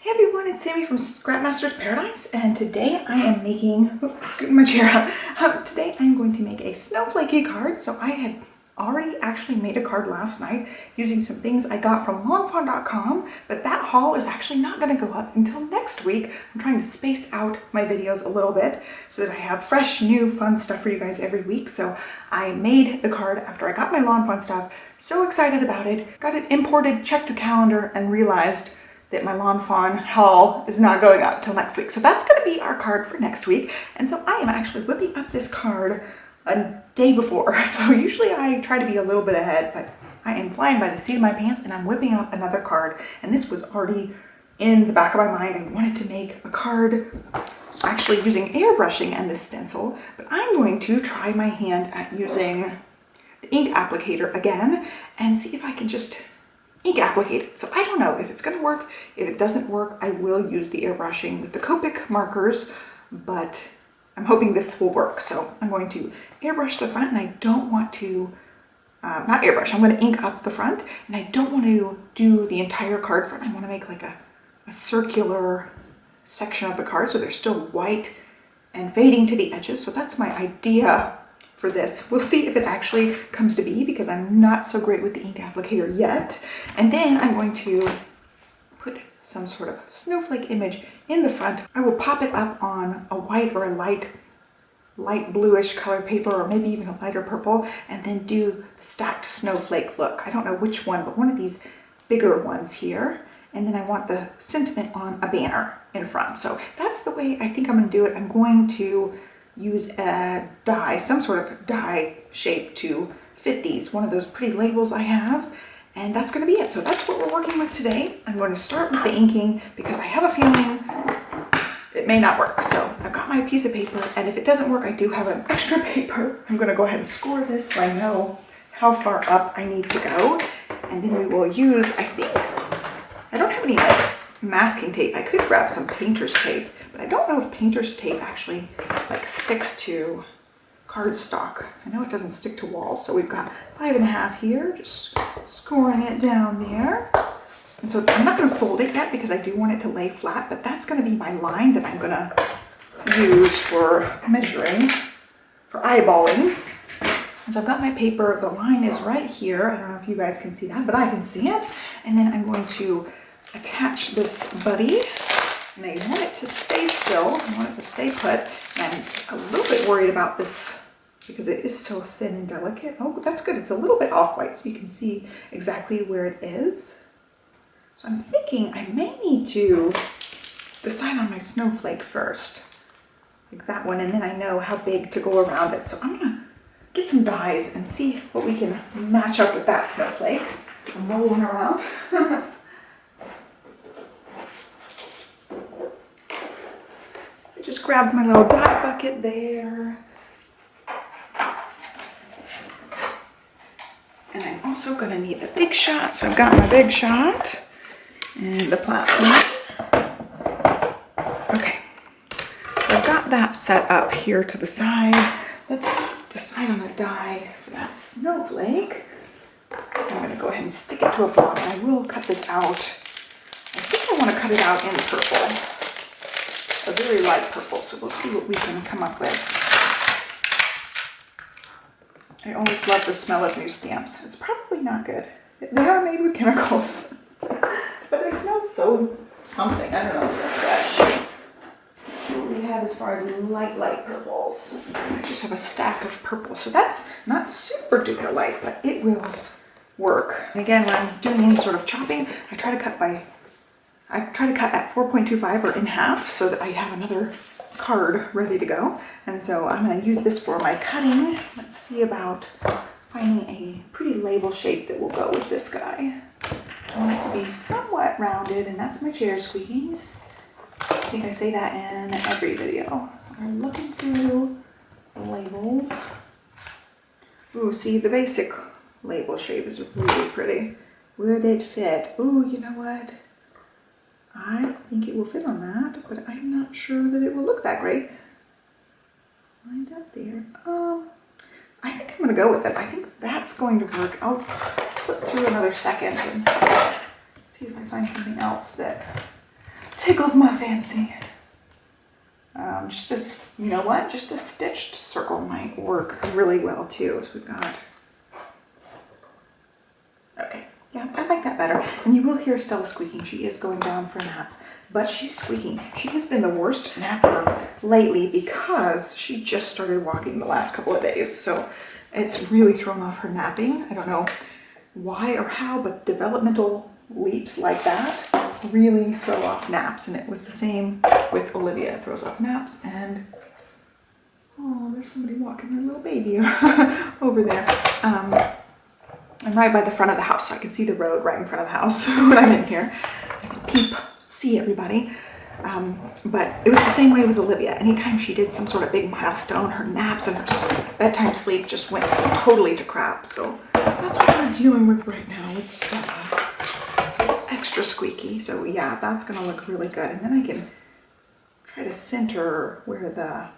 Hey everyone, it's Sammy from Scrapmaster's Paradise, and today I am making, scooting my chair out. Today I'm going to make a snowflakey card. So I had already actually made a card last night using some things I got from lawnfawn.com, but that haul is actually not going to go up until next week. I'm trying to space out my videos a little bit so that I have fresh, new, fun stuff for you guys every week. So I made the card after I got my Lawn Fawn stuff. So excited about it. Got it imported, checked the calendar, and realized that my Lawn Fawn haul is not going up till next week. So that's going to be our card for next week. And so I am actually whipping up this card a day before. So usually I try to be a little bit ahead, but I am flying by the seat of my pants and I'm whipping up another card. And this was already in the back of my mind. I wanted to make a card actually using airbrushing and this stencil, but I'm going to try my hand at using the ink applicator again and see if I can just ink applicate it. So I don't know if it's going to work. If it doesn't work, I will use the airbrushing with the Copic markers, but I'm hoping this will work. So I'm going to airbrush the front, and I don't want to, not airbrush, I'm going to ink up the front, and I don't want to do the entire card front. I want to make like a circular section of the card so they're still white and fading to the edges. So that's my idea for this. We'll see if it actually comes to be, because I'm not so great with the ink applicator yet. And then I'm going to put some sort of snowflake image in the front. I will pop it up on a white or a light bluish colored paper, or maybe even a lighter purple, and then do the stacked snowflake look. I don't know which one, but one of these bigger ones here. And then I want the sentiment on a banner in front. So that's the way I think I'm going to do it. I'm going to use a die, some sort of die shape to fit these, one of those pretty labels I have, and that's going to be it. So that's what we're working with today. I'm going to start with the inking because I have a feeling it may not work. So I've got my piece of paper, and if it doesn't work, I do have an extra paper. I'm going to go ahead and score this so I know how far up I need to go, and then we will use, I think, I don't have any like masking tape. I could grab some painter's tape, but I don't know if painter's tape actually like sticks to cardstock. I know it doesn't stick to walls. So we've got 5.5 here, just scoring it down there. And so I'm not going to fold it yet because I do want it to lay flat, but that's going to be my line that I'm going to use for measuring, for eyeballing. And so I've got my paper. The line is right here. I don't know if you guys can see that, but I can see it. And then I'm going to attach this buddy, and I want it to stay still. I want it to stay put. And I'm a little bit worried about this because it is so thin and delicate. Oh, that's good. It's a little bit off-white, so you can see exactly where it is. So I'm thinking I may need to decide on my snowflake first, like that one, and then I know how big to go around it. So I'm gonna get some dies and see what we can match up with that snowflake. I'm rolling around. Just grabbed my little dot bucket there. And I'm also going to need the big shot. So I've got my big shot and the platform. Okay. So I've got that set up here to the side. Let's decide on a die for that snowflake. I'm going to go ahead and stick it to a block. I will cut this out. I think I want to cut it out in purple. A very light purple, so we'll see what we can come up with. I always love the smell of new stamps. It's probably not good. They are made with chemicals, but they smell so something. I don't know, so fresh. Let's see what we have as far as light purples. I just have a stack of purple, so that's not super duper light, but it will work. And again, when I'm doing any sort of chopping, I try to cut at 4.25 or in half so that I have another card ready to go. And so I'm going to use this for my cutting. Let's see about finding a pretty label shape that will go with this guy. I want it to be somewhat rounded, and that's my chair squeaking. I think I say that in every video. I'm looking through the labels. Ooh, see, the basic label shape is really pretty. Would it fit? Ooh, you know what? I think it will fit on that, but I'm not sure that it will look that great. Lined up there. I think I'm going to go with it. I think that's going to work. I'll flip through another second and see if I find something else that tickles my fancy. You know what? Just a stitched circle might work really well too. So we've got, okay, yeah, I like that better. And you will hear Stella squeaking. She is going down for a nap, but she's squeaking. She has been the worst napper lately because she just started walking the last couple of days. So it's really thrown off her napping. I don't know why or how, but developmental leaps like that really throw off naps. And it was the same with Olivia. It throws off naps. And oh, there's somebody walking their little baby over there. I'm right by the front of the house, so I can see the road right in front of the house when I'm in here. I can see everybody. But it was the same way with Olivia. Anytime she did some sort of big milestone, her naps and her bedtime sleep just went totally to crap. So that's what we're dealing with right now with Stella. So it's extra squeaky. So yeah, that's gonna look really good. And then I can try to center where the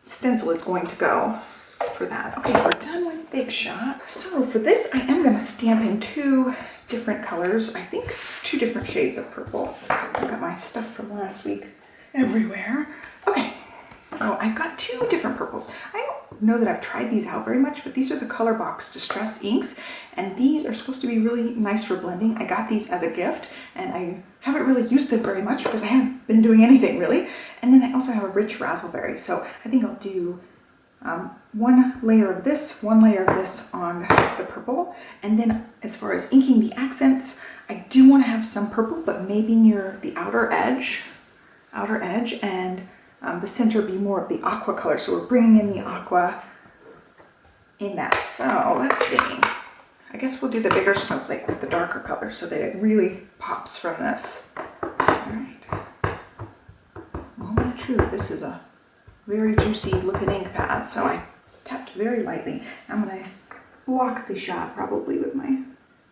stencil is going to go for that. Okay, we're done with Big Shot. So for this, I am gonna stamp in 2 different colors. I think 2 different shades of purple. I've got my stuff from last week everywhere. Okay, oh, I've got 2 different purples. I don't know that I've tried these out very much, but these are the Color Box Distress inks, and these are supposed to be really nice for blending. I got these as a gift, and I haven't really used them very much because I haven't been doing anything really. And then I also have a rich raspberry, so I think I'll do 1 layer of this, 1 layer of this on the purple. And then as far as inking the accents, I do want to have some purple, but maybe near the outer edge, and the center be more of the aqua color. So we're bringing in the aqua in that. So let's see. I guess we'll do the bigger snowflake with the darker color so that it really pops from this. All right. Moment of truth. This is a very juicy looking ink pad, so I tapped very lightly. I'm gonna block the shot probably with my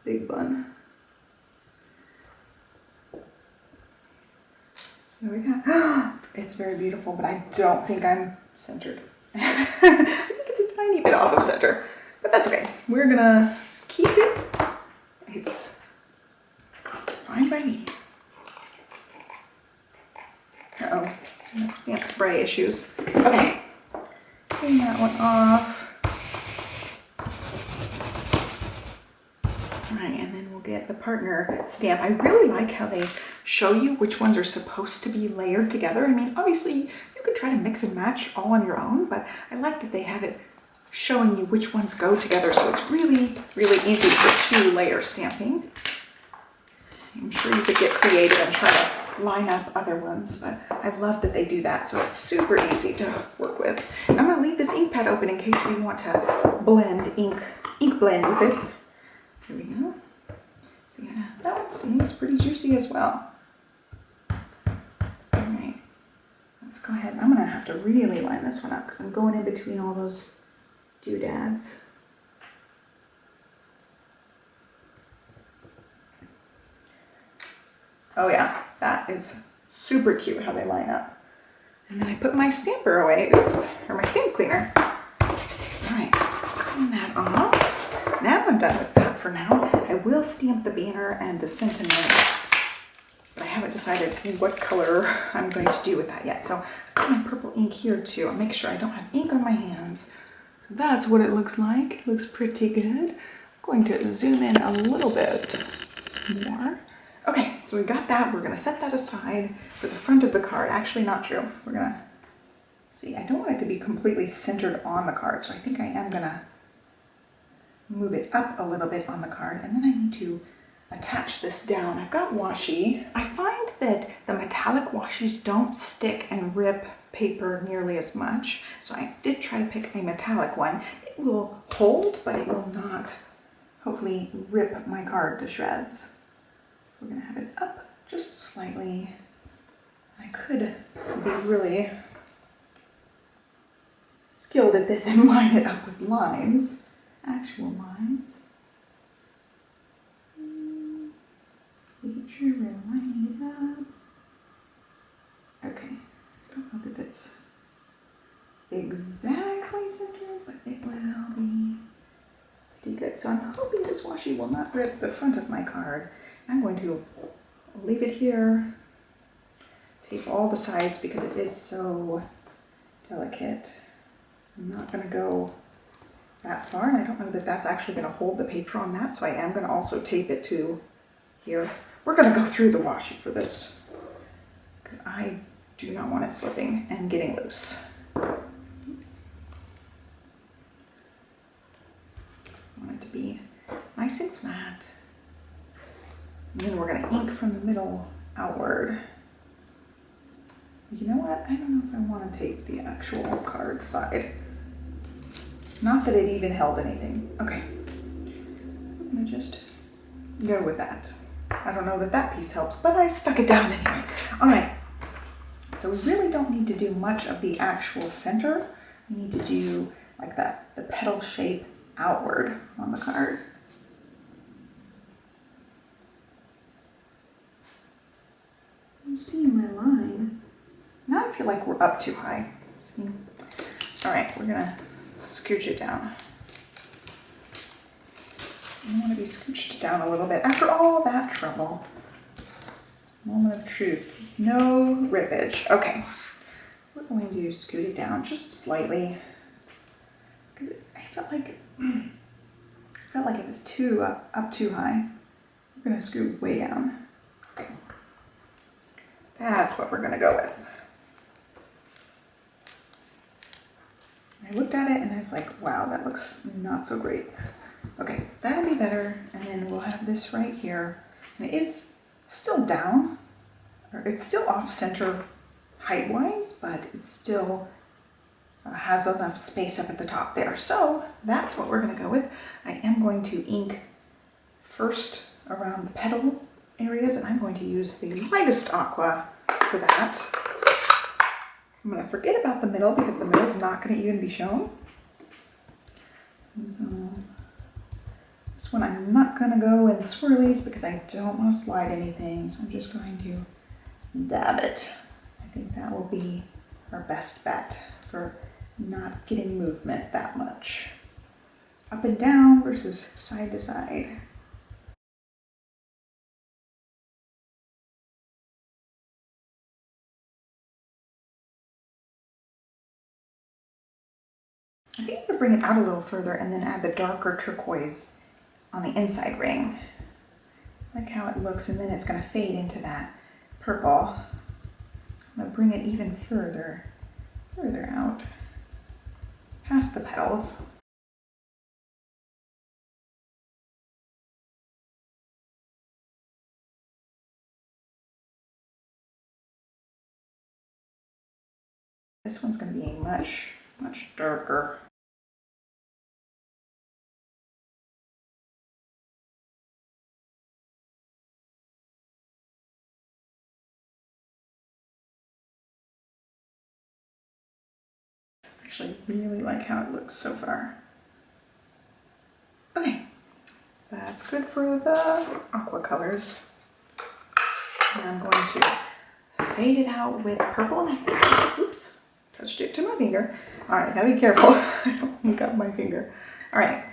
big bun. So there we go. It's very beautiful, but I don't think I'm centered. I think it's a tiny bit off of center, but that's okay. We're gonna keep it. It's fine by me. Uh-oh. Stamp spray issues. Okay, clean that one off. All right, and then we'll get the partner stamp. I really like how they show you which ones are supposed to be layered together. I mean, obviously you could try to mix and match all on your own, but I like that they have it showing you which ones go together, so it's really, really easy for 2-layer stamping. I'm sure you could get creative and try to line up other ones, but I love that they do that, so it's super easy to work with. And I'm going to leave this ink pad open in case we want to blend ink blend with it. Here we go. So yeah, that one seems pretty juicy as well. All right, let's go ahead. I'm going to have to really line this one up because I'm going in between all those doodads. Oh yeah, that is super cute how they line up. And then I put my stamper away, oops, or my stamp cleaner. All right, clean that off. Now I'm done with that for now. I will stamp the banner and the sentiment, but I haven't decided what color I'm going to do with that yet. So I've got my purple ink here too. I'll make sure I don't have ink on my hands. So that's what it looks like. It looks pretty good. I'm going to zoom in a little bit more. Okay, so we got that. We're gonna set that aside for the front of the card. Actually, not true. We're gonna see, I don't want it to be completely centered on the card, so I think I am gonna move it up a little bit on the card, and then I need to attach this down. I've got washi. I find that the metallic washies don't stick and rip paper nearly as much, so I did try to pick a metallic one. It will hold, but it will not, hopefully, rip my card to shreds. We're going to have it up just slightly. I could be really skilled at this and line it up with lines, actual lines. Making sure we're lining it up. Okay, I don't know that that's exactly centered, but it will be pretty good. So I'm hoping this washi will not rip the front of my card. I'm going to I'll leave it here. Tape all the sides because it is so delicate. I'm not going to go that far, and I don't know that that's actually going to hold the paper on that, so I am going to also tape it to here. We're going to go through the washi for this because I do not want it slipping and getting loose. I want it to be nice and flat. And then we're going to ink from the middle outward. You know what? I don't know if I want to tape the actual card side. Not that it even held anything. Okay. I'm going to just go with that. I don't know that that piece helps, but I stuck it down anyway. All right. So we really don't need to do much of the actual center. We need to do like that, the petal shape outward on the card. You see my line. Now I feel like we're up too high. See? All right, we're gonna scooch it down. I want to be scooched down a little bit after all that trouble. Moment of truth. No rippage. Okay. We're going to scoot it down just slightly. I felt like it was too up too high. We're going to scoot way down. Okay. That's what we're going to go with. I looked at it and I was like, wow, that looks not so great. Okay, that'll be better. And then we'll have this right here. And it is still down, or it's still off center height-wise, but it still has enough space up at the top there. So that's what we're going to go with. I am going to ink first around the petal areas, and I'm going to use the lightest aqua for that. I'm going to forget about the middle because the middle is not going to even be shown. So this one I'm not going to go in swirlies because I don't want to slide anything. So I'm just going to dab it. I think that will be our best bet for not getting movement that much. Up and down versus side to side. I think I'm going to bring it out a little further and then add the darker turquoise on the inside ring. I like how it looks, and then it's going to fade into that purple. I'm going to bring it even further out, past the petals. This one's going to be much darker. I actually really like how it looks so far. Okay, that's good for the aqua colors. And I'm going to fade it out with purple, and I think, oops, touched it to my finger. All right, gotta be careful. I don't look up my finger. All right.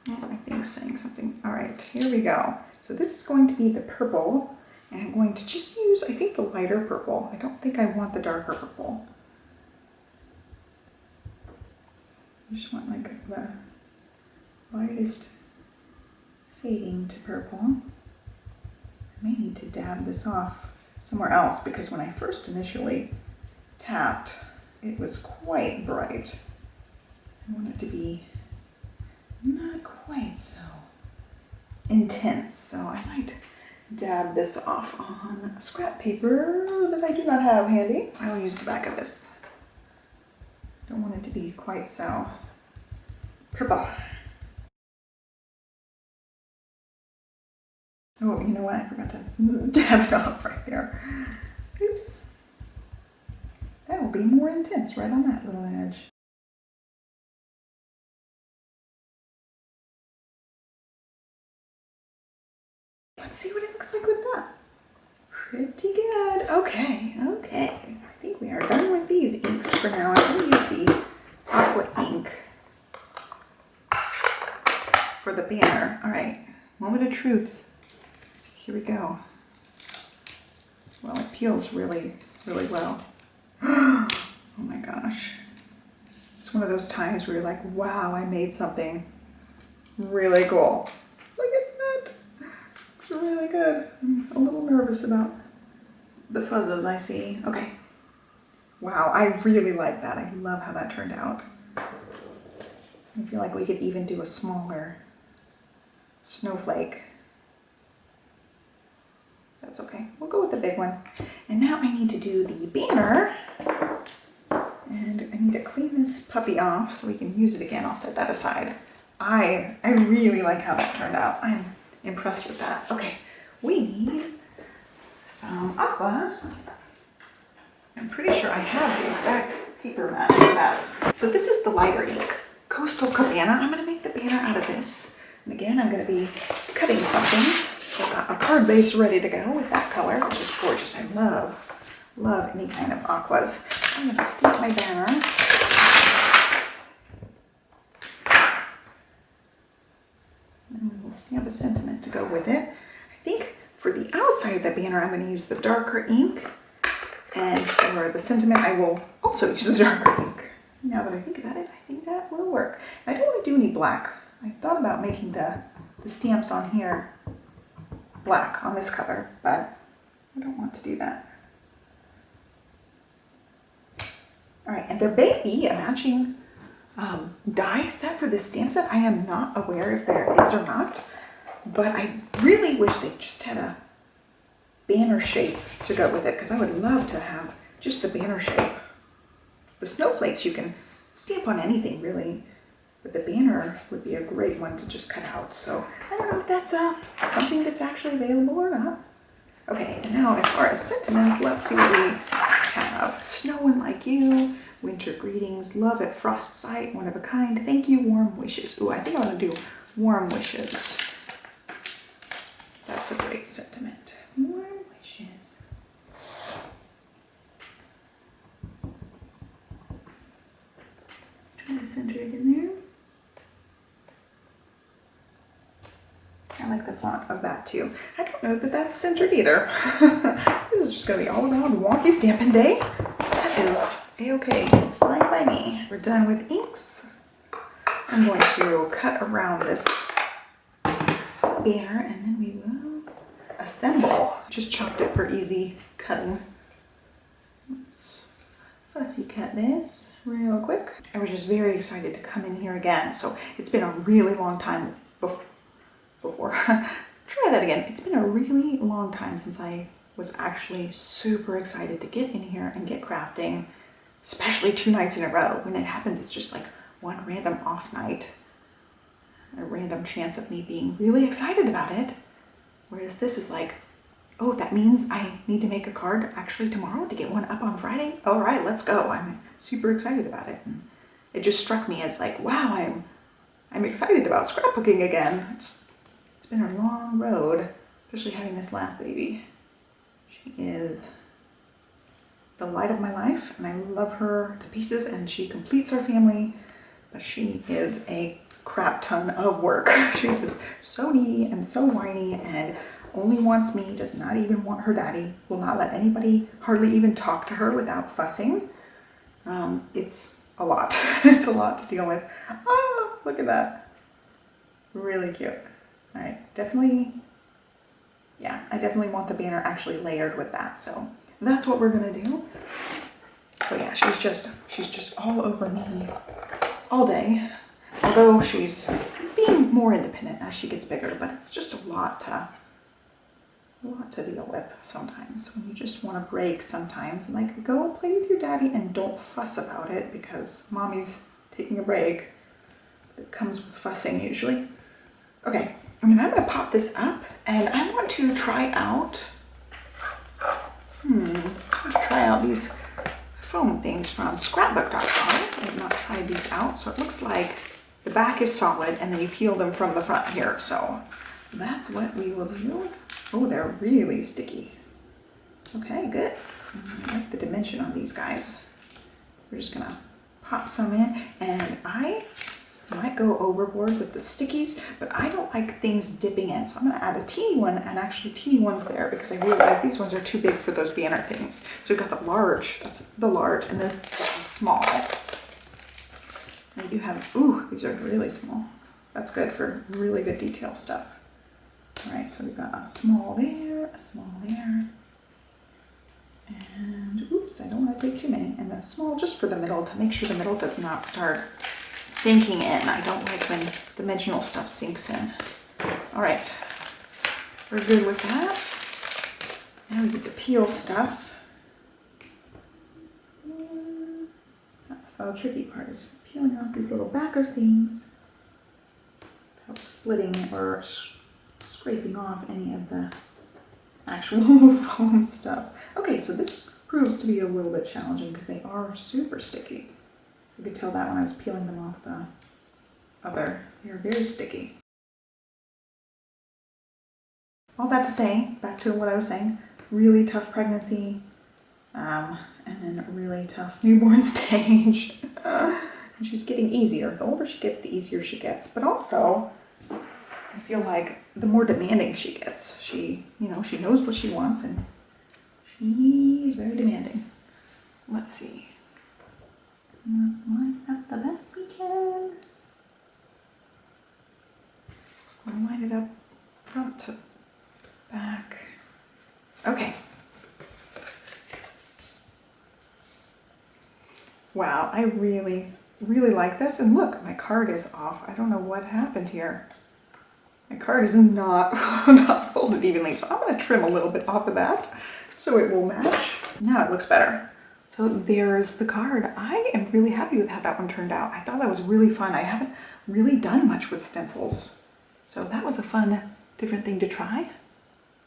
Oh, my thing's saying something. All right, here we go. So this is going to be the purple, and I'm going to just use, I think, the lighter purple. I don't think I want the darker purple. I just want like the lightest fading to purple. I may need to dab this off somewhere else because when I first initially tapped, it was quite bright. I want it to be not quite so intense, so I might dab this off on scrap paper that I do not have handy. I'll use the back of this. Don't want it to be quite so purple. Oh, you know what? I forgot to dab it off right there. Oops. That will be more intense right on that little edge. Let's see what it looks like with that. Pretty good. Okay. I think we are done with these inks for now. I'm going to use the Aqua Ink for the banner. All right, moment of truth. here we go. Well, it peels really, really well. Oh my gosh. It's one of those times where you're like, wow, I made something really cool. Look at that. It's really good. I'm a little nervous about the fuzzes I see. Okay. Wow, I really like that. I love how that turned out. I feel like we could even do a smaller snowflake. That's okay. We'll go with the big one. And now I need to do the banner. And I need to clean this puppy off so we can use it again. I'll set that aside. I really like how that turned out. I'm impressed with that. Okay, we need some aqua. I'm pretty sure I have the exact paper mat for that. So this is the lighter ink, Coastal Cabana. I'm going to make the banner out of this. And again, I'm going to be cutting something. I've got a card base ready to go with that color, which is gorgeous. I love any kind of aquas. I'm going to stamp my banner. And we'll stamp a sentiment to go with it. I think for the outside of the banner, I'm going to use the darker ink. And for the sentiment, I will also use the darker ink. Now that I think about it, I think that will work. I don't want to do any black. I thought about making the stamps on here black on this cover, but I don't want to do that. All right, and there may be a matching die set for this stamp set. I am not aware if there is or not, but I really wish they just had a banner shape to go with it, because I would love to have just the banner shape. The snowflakes you can stamp on anything really, but the banner would be a great one to just cut out. So I don't know if that's something that's actually available or not. Okay, and now as far as sentiments, let's see what we have. Snowing like you, winter greetings, love at frost sight, one of a kind, thank you, warm wishes. Ooh, I think I'm gonna do warm wishes. That's a great sentiment. Warm wishes. Try to center it in there. I like the font of that too. I don't know that that's centered either. This is just going to be all around wonky stamping day. That is a-okay. Fine by me. We're done with inks. I'm going to cut around this banner and then we will assemble. Just chopped it for easy cutting. Let's fussy cut this real quick. I was just very excited to come in here again. So it's been a really long time try that again. It's been a really long time since I was actually super excited to get in here and get crafting, especially 2 nights in a row. When it happens, it's just like one random off night, a random chance of me being really excited about it. Whereas this is like, oh, that means I need to make a card actually tomorrow to get one up on Friday. All right, let's go. I'm super excited about it. And it just struck me as like, wow, I'm excited about scrapbooking again. It's been a long road, especially having this last baby. She is the light of my life, and I love her to pieces, and she completes our family, but she is a crap ton of work. She is so needy and so whiny and only wants me, does not even want her daddy, will not let anybody hardly even talk to her without fussing. It's a lot. It's a lot to deal with. Oh, look at that. Really cute. All right, definitely, yeah, I definitely want the banner actually layered with that. So that's what we're gonna do. So yeah, she's just all over me all day. Although she's being more independent as she gets bigger, but it's just a lot to deal with sometimes when you just want to break sometimes. And like, go play with your daddy and don't fuss about it because mommy's taking a break. It comes with fussing usually. Okay. I'm going to pop this up, and I want to try out, these foam things from scrapbook.com. I have not tried these out, so it looks like the back is solid, and then you peel them from the front here. So that's what we will do. Oh, they're really sticky. Okay, good. I like the dimension on these guys. We're just going to pop some in, and I might might go overboard with the stickies, but I don't like things dipping in. So I'm gonna add a teeny one and actually teeny ones there because I realized these ones are too big for those banner things. So we've got the large, that's the large, and this is small. They do have, ooh, these are really small. That's good for really good detail stuff. All right, so we've got a small there, and oops, I don't want to take too many, and a small just for the middle to make sure the middle does not start sinking in. I don't like when dimensional stuff sinks in. All right, we're good with that. Now we get to peel stuff. That's the tricky part, is peeling off these little backer things without splitting or scraping off any of the actual foam stuff. Okay, so this proves to be a little bit challenging because they are super sticky. You could tell that when I was peeling them off the other. They're very sticky. All that to say, back to what I was saying, really tough pregnancy, and then a really tough newborn stage. And she's getting easier. The older she gets, the easier she gets. But also, I feel like the more demanding she gets. She knows what she wants, and she's very demanding. Let's see. Let's line up the best we can. We'll line it up front to back. Okay. Wow, I really, really like this. And look, my card is off. I don't know what happened here. My card is not, not folded evenly, so I'm going to trim a little bit off of that so it will match. Now it looks better. So there's the card. I am really happy with how that one turned out. I thought that was really fun. I haven't really done much with stencils, so that was a fun, different thing to try.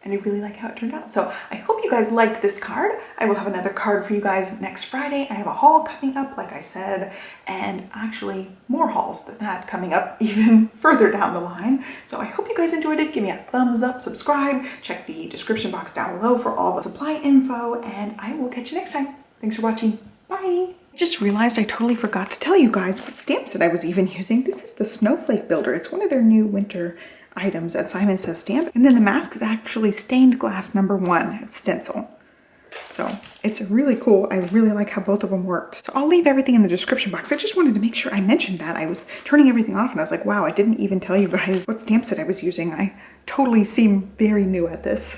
And I really like how it turned out. So I hope you guys liked this card. I will have another card for you guys next Friday. I have a haul coming up, like I said, and actually more hauls than that coming up even further down the line. So I hope you guys enjoyed it. Give me a thumbs up, subscribe, check the description box down below for all the supply info, and I will catch you next time. Thanks for watching. Bye. I just realized I totally forgot to tell you guys what stamp set I was even using. This is the Snowflake Builder. It's one of their new winter items at Simon Says Stamp. And then the mask is actually stained glass #1 at Stencil. So it's really cool. I really like how both of them worked. So I'll leave everything in the description box. I just wanted to make sure I mentioned that. I was turning everything off and I was like, wow, I didn't even tell you guys what stamp set I was using. I totally seem very new at this.